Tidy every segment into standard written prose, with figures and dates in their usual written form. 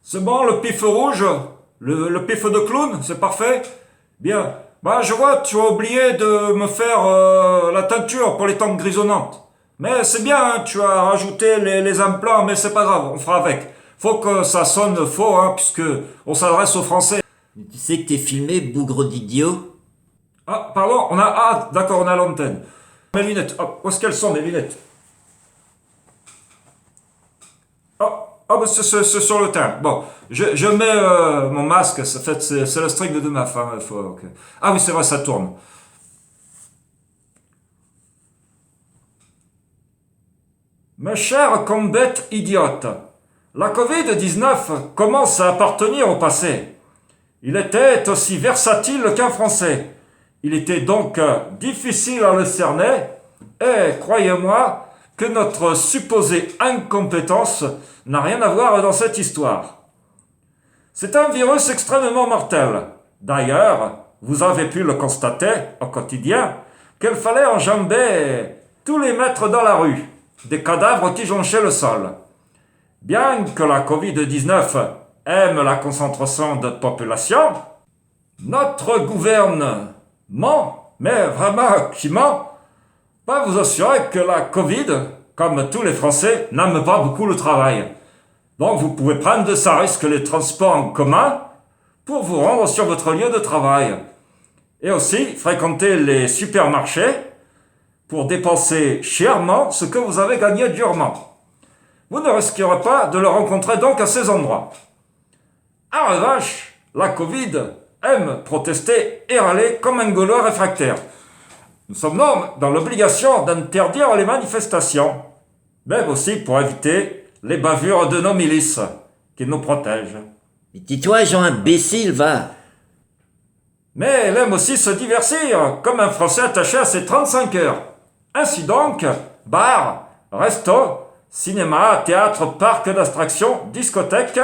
C'est bon, le pif rouge, le pif de clown, c'est parfait. Bien. Bah, je vois, tu as oublié de me faire la teinture pour les tempes grisonnantes. Mais c'est bien, hein, tu as rajouté les implants, mais c'est pas grave, on fera avec. Faut que ça sonne faux, hein, puisque on s'adresse aux Français. Tu sais que t'es filmé, bougre d'idiot? Ah, pardon, on a... Ah, d'accord, on a l'antenne. Mes lunettes, ah, où est-ce qu'elles sont, mes lunettes? Ah, bah, c'est sur le teint. Bon, je mets mon masque, en fait, c'est le string de ma femme. Ah oui, c'est vrai, ça tourne. Mes chers combettes idiotes, la Covid-19 commence à appartenir au passé. Il était aussi versatile qu'un Français. Il était donc difficile à le cerner, et croyez-moi que notre supposée incompétence n'a rien à voir dans cette histoire. C'est un virus extrêmement mortel. D'ailleurs, vous avez pu le constater au quotidien, qu'il fallait enjamber tous les mètres dans la rue, des cadavres qui jonchaient le sol. Bien que la Covid-19 aime la concentration de population, notre gouvernement, mais vraiment qui ment, pas vous assurer que la Covid, comme tous les Français, n'aime pas beaucoup le travail. Donc vous pouvez prendre sans risque les transports en commun pour vous rendre sur votre lieu de travail. Et aussi fréquenter les supermarchés pour dépenser chèrement ce que vous avez gagné durement. Vous ne risquerez pas de le rencontrer donc à ces endroits. En revanche, la Covid aime protester et râler comme un Gaulois réfractaire. Nous sommes donc dans l'obligation d'interdire les manifestations, même aussi pour éviter les bavures de nos milices qui nous protègent. Mais tais-toi, Jean imbécile, va! Mais elle aime aussi se divertir, comme un Français attaché à ses 35 heures. Ainsi donc, bars, restos, cinéma, théâtre, parcs d'attractions, discothèques,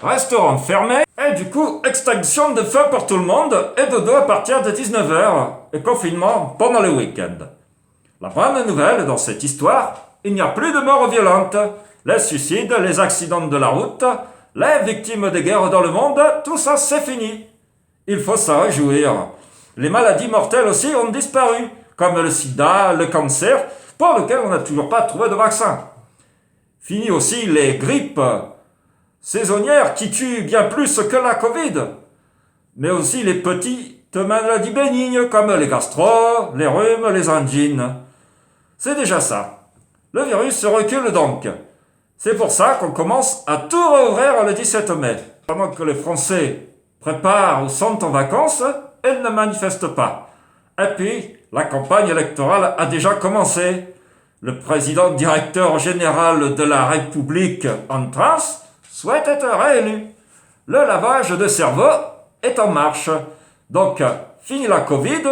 restaurants fermés, et du coup, extinction de feu pour tout le monde, et dodo à partir de 19 heures, et confinement pendant le week-end. La bonne nouvelle dans cette histoire, il n'y a plus de morts violentes, les suicides, les accidents de la route, les victimes de guerre dans le monde, tout ça c'est fini. Il faut s'en réjouir. Les maladies mortelles aussi ont disparu, comme le sida, le cancer, pour lequel on n'a toujours pas trouvé de vaccin. Fini aussi les grippes saisonnières qui tuent bien plus que la Covid, mais aussi les petites maladies bénignes comme les gastro, les rhumes, les angines. C'est déjà ça. Le virus se recule donc. C'est pour ça qu'on commence à tout rouvrir le 17 mai. Pendant que les Français préparent ou sont en vacances, ils ne manifestent pas. Et puis, la campagne électorale a déjà commencé. Le président directeur général de la République en France souhaite être réélu. Le lavage de cerveau est en marche. Donc, fini la Covid.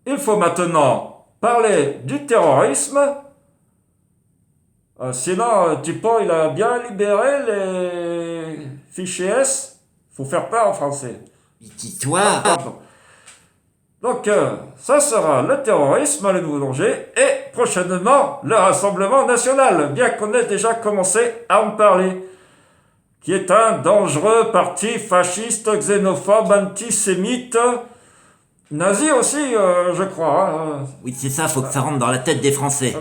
Il faut maintenant parler du terrorisme. Sinon, Dupont, il a bien libéré les fichiers S. Faut faire peur en français. Mais tais-toi! Pardon. Donc, ça sera le terrorisme, le nouveau danger, et prochainement, le Rassemblement national, bien qu'on ait déjà commencé à en parler, qui est un dangereux parti fasciste, xénophobe, antisémite, nazi aussi, je crois. Hein. Oui, c'est ça, faut que ça rentre dans la tête des Français.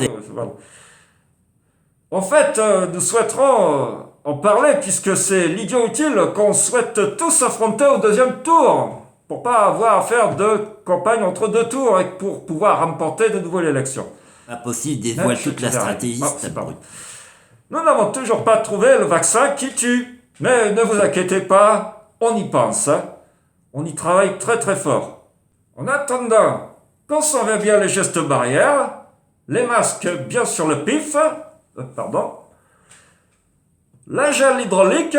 En fait, nous souhaiterons en parler puisque c'est l'idiot utile qu'on souhaite tous affronter au deuxième tour pour pas avoir à faire de campagne entre deux tours et pour pouvoir remporter de nouveau l'élection. Pas possible, dévoile toute la stratégie, Ah, c'est c'est pas brut. vrai. Nous n'avons toujours pas trouvé le vaccin qui tue. Mais ne vous inquiétez pas, on y pense. Hein. On y travaille très très fort. En attendant, conservez bien les gestes barrières, les masques bien sur le pif, la gel hydraulique,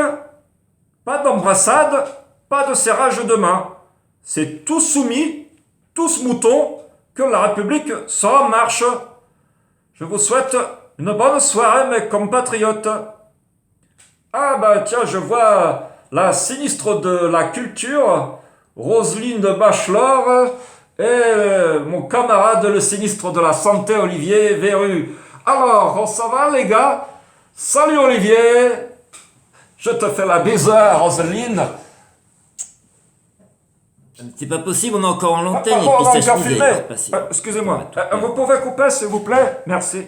pas d'embrassade, pas de serrage de main. C'est tout soumis, tous moutons, que la République sera en marche. Je vous souhaite une bonne soirée, mes compatriotes. Ah bah tiens, je vois la sinistre de la culture, Roselyne Bachelor, et mon camarade le sinistre de la santé, Olivier Véru. Alors, on s'en va les gars? Salut Olivier! Je te fais la bise, Roselyne. C'est pas possible, on est encore en l'antenne, Ah, et bon, puis on a ça encore filmé. passer. Excusez-moi. Vous pouvez couper, s'il vous plaît? Merci.